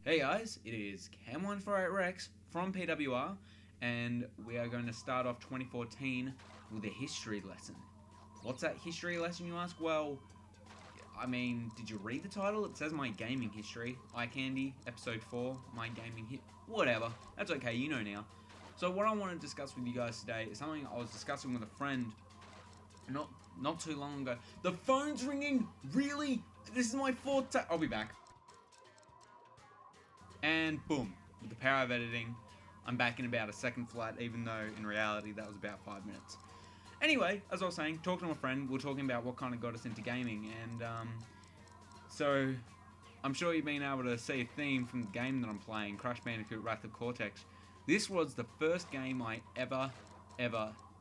Hey guys, it is Cam148Rex from PWR, and we are going to start off 2014 with a history lesson. What's that history lesson, you ask? Well, I mean, did you read the title? It says My Gaming History, Eyecandy, Episode 4, My Gaming Hit, whatever. That's okay, you know now. So what I want to discuss with you guys today is something I was discussing with a friend not too long ago. The phone's ringing? Really? This is my fourth time. I'll be back. And boom, with the power of editing, I'm back in about a second flat, even though in reality that was about 5 minutes. Anyway, as I was saying, talking to a friend, we're talking about what kind of got us into gaming, and so I'm sure you've been able to see a theme from the game that I'm playing, Crash Bandicoot Wrath of Cortex. This was the first game I ever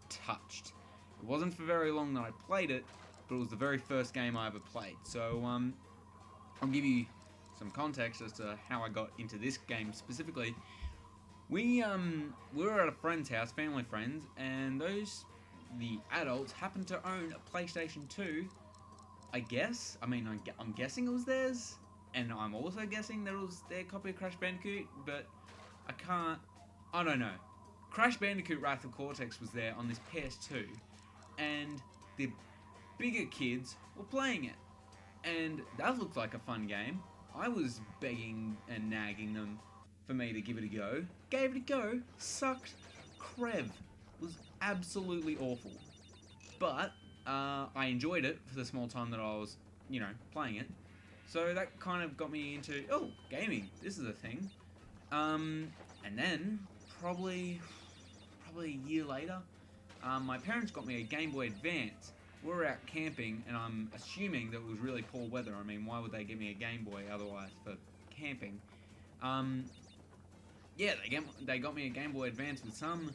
touched. It wasn't for very long that I played it, but it was the very first game I ever played. So I'll give you some context as to how I got into this game specifically. We were at a friend's house, family friends, and the adults happened to own a PlayStation 2. I guess. I mean, I'm guessing it was theirs, and I'm also guessing that it was their copy of Crash Bandicoot, but I don't know. Crash Bandicoot Wrath of Cortex was there on this PS2, and the bigger kids were playing it, and that looked like a fun game. I was begging and nagging them for me to give it a go. Gave it a go, sucked crev. Was absolutely awful. But I enjoyed it for the small time that I was, playing it. So that kind of got me into, gaming, this is a thing. And then, probably a year later, my parents got me a Game Boy Advance. We were out camping, and I'm assuming that it was really poor weather. I mean, why would they give me a Game Boy otherwise for camping? Yeah, they got me a Game Boy Advance with some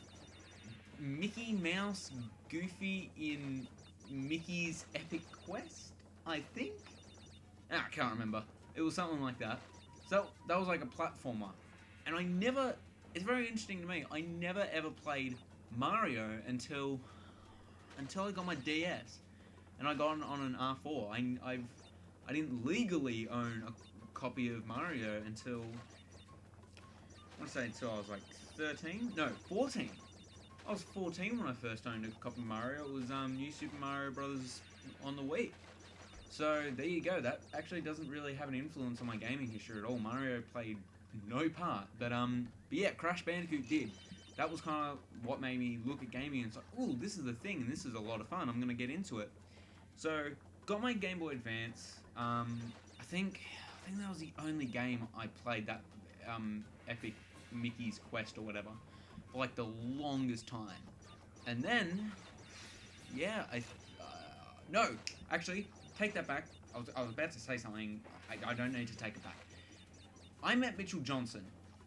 Mickey Mouse Goofy in Mickey's Epic Quest, I think? I can't remember. It was something like that. So, that was like a platformer. And it's very interesting to me, I never ever played Mario until I got my DS, and I got on an R4. I didn't legally own a copy of Mario until I was like 13? No, 14. I was 14 when I first owned a copy of Mario. It was New Super Mario Bros. On the Wii. So there you go. That actually doesn't really have an influence on my gaming history at all. Mario played no part, but yeah, Crash Bandicoot did. That was kind of what made me look at gaming and it's like, ooh, this is the thing, and this is a lot of fun, I'm going to get into it. So, got my Game Boy Advance. I think that was the only game I played, that Epic Mickey's Quest or whatever, for like the longest time. And then, yeah, no, actually, take that back. I was about to say something, I don't need to take it back. I met Mitchell Johnson,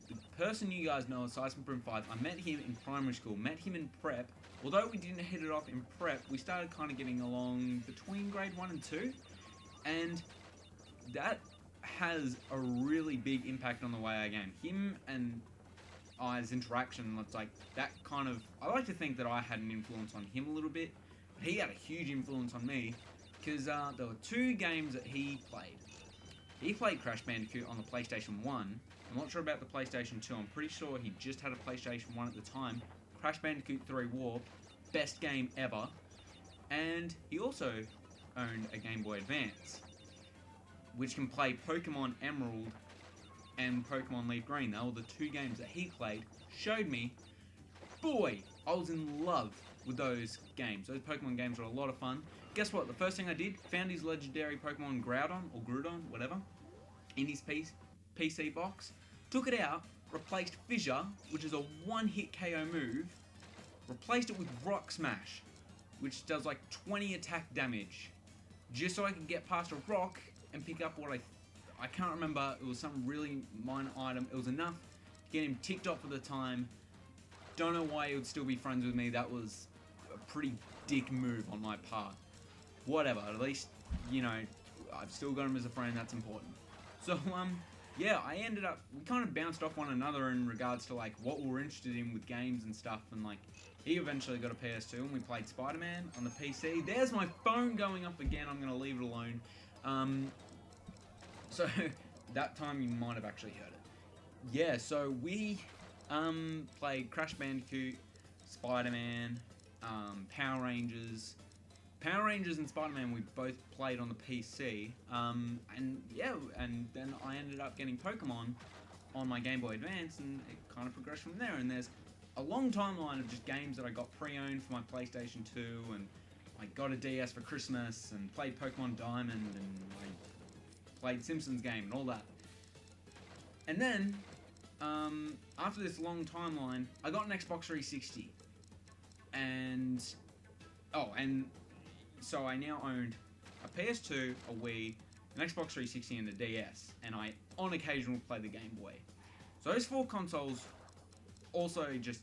the person you guys know as Seismic Brim 5. I met him in primary school, met him in prep. Although we didn't hit it off in prep, we started kind of getting along between grade 1 and 2. And that has a really big impact on the way I game. Him and I's interaction, it's like that kind of, I like to think that I had an influence on him a little bit. But he had a huge influence on me, because there were two games that he played. He played Crash Bandicoot on the PlayStation 1. I'm not sure about the PlayStation 2. I'm pretty sure he just had a PlayStation 1 at the time. Crash Bandicoot 3 Warped, best game ever. And he also owned a Game Boy Advance, which can play Pokemon Emerald and Pokemon Leaf Green. They were the two games that he played. Showed me, boy, I was in love with those games. Those Pokemon games were a lot of fun. Guess what? The first thing I did, found his legendary Pokemon Groudon, whatever, in his PC box, took it out, replaced Fissure, which is a one-hit KO move, replaced it with Rock Smash, which does like 20 attack damage, just so I could get past a rock and pick up what I can't remember, it was some really minor item. It was enough to get him ticked off at the time. Don't know why he would still be friends with me. That was a pretty dick move on my part. Whatever, at least, I've still got him as a friend, that's important. So, yeah, we kind of bounced off one another in regards to, like, what we were interested in with games and stuff, and, like, he eventually got a PS2, and we played Spider-Man on the PC. There's my phone going up again, I'm going to leave it alone. So, that time you might have actually heard it. Yeah, so we played Crash Bandicoot, Spider-Man, Power Rangers. Power Rangers and Spider-Man we both played on the PC, and then I ended up getting Pokemon on my Game Boy Advance, and it kind of progressed from there. And there's a long timeline of just games that I got pre-owned for my PlayStation 2, and I got a DS for Christmas, and played Pokemon Diamond, and I played Simpsons game, and all that. And then, after this long timeline, I got an Xbox 360, and so I now owned a PS2, a Wii, an Xbox 360, and a DS, and I, on occasion, will play the Game Boy. So those 4 consoles, also just,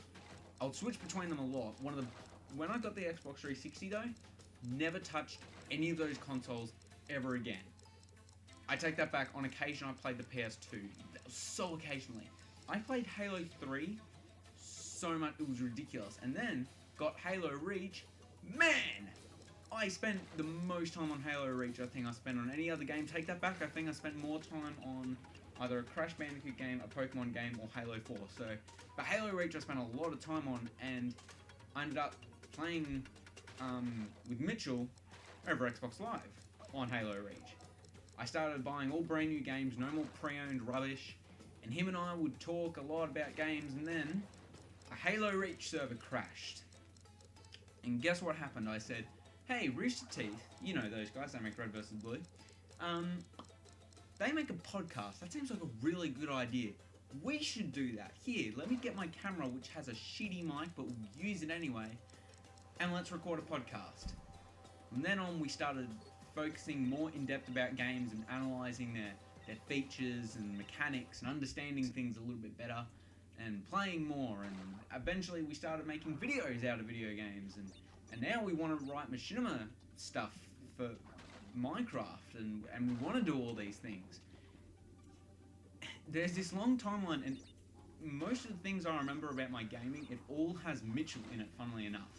I'll switch between them a lot. When I got the Xbox 360 though, never touched any of those consoles ever again. I take that back, on occasion I played the PS2, that was so occasionally. I played Halo 3 so much, it was ridiculous, and then got Halo Reach, man! I spent the most time on Halo Reach I think I spent on any other game. Take that back, I think I spent more time on either a Crash Bandicoot game, a Pokemon game, or Halo 4. So, but Halo Reach I spent a lot of time on, and I ended up playing with Mitchell over Xbox Live on Halo Reach. I started buying all brand new games, no more pre-owned rubbish, and him and I would talk a lot about games, and then a Halo Reach server crashed. And guess what happened? I said, hey, Rooster Teeth, you know those guys, they make Red vs. Blue, they make a podcast. That seems like a really good idea. We should do that. Here, let me get my camera, which has a shitty mic, but we'll use it anyway, and let's record a podcast. From then on, we started focusing more in depth about games and analysing their features and mechanics and understanding things a little bit better and playing more, and eventually we started making videos out of video games, and now we want to write machinima stuff for Minecraft, and we want to do all these things. There's this long timeline, and most of the things I remember about my gaming, it all has Mitchell in it, funnily enough.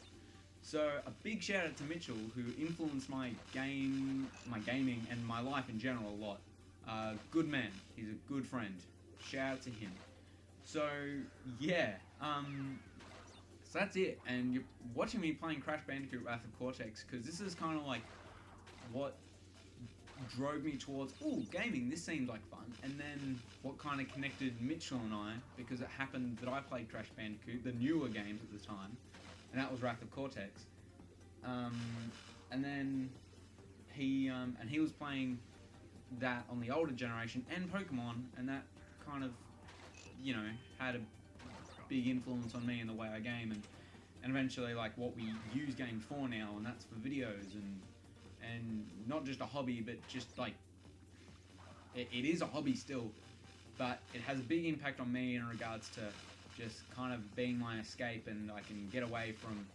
So a big shout out to Mitchell, who influenced my gaming and my life in general a lot. Good man, he's a good friend. Shout out to him. So yeah, so that's it. And you're watching me playing Crash Bandicoot Wrath of Cortex, because this is kind of like what drove me towards, ooh, gaming, this seems like fun. And then what kind of connected Mitchell and I, because it happened that I played Crash Bandicoot, the newer games at the time, and that was Wrath of Cortex. And then he was playing that on the older generation and Pokemon, and that kind of, you know, had a big influence on me in the way I game, and eventually like what we use games for now, and that's for videos, and not just a hobby, but just like it is a hobby still, but it has a big impact on me in regards to just kind of being my escape, and I can get away from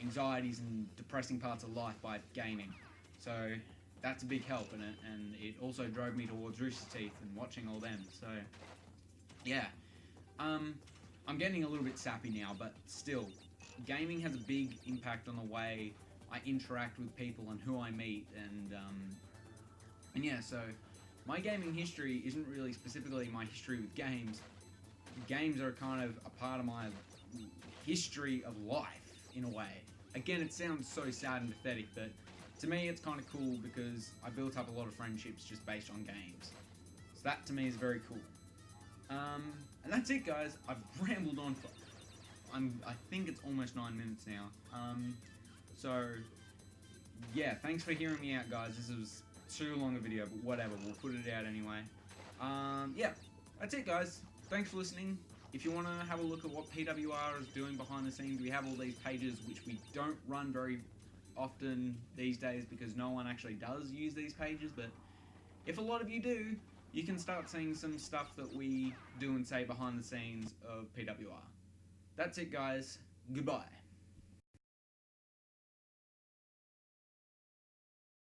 anxieties and depressing parts of life by gaming. So that's a big help in it, and it also drove me towards Rooster Teeth and watching all them. So yeah, I'm getting a little bit sappy now, but still, gaming has a big impact on the way I interact with people and who I meet, and yeah, so my gaming history isn't really specifically my history with games. Games are kind of a part of my history of life, in a way. Again, it sounds so sad and pathetic, but to me it's kind of cool because I built up a lot of friendships just based on games. So that to me is very cool. And that's it, guys. I've rambled on for... I think it's almost 9 minutes now. So, yeah, thanks for hearing me out, guys. This was too long a video, but whatever. We'll put it out anyway. Yeah, that's it, guys. Thanks for listening. If you want to have a look at what PWR is doing behind the scenes, we have all these pages which we don't run very often these days because no one actually does use these pages, but if a lot of you do, you can start seeing some stuff that we do and say behind the scenes of PWR. That's it, guys. Goodbye.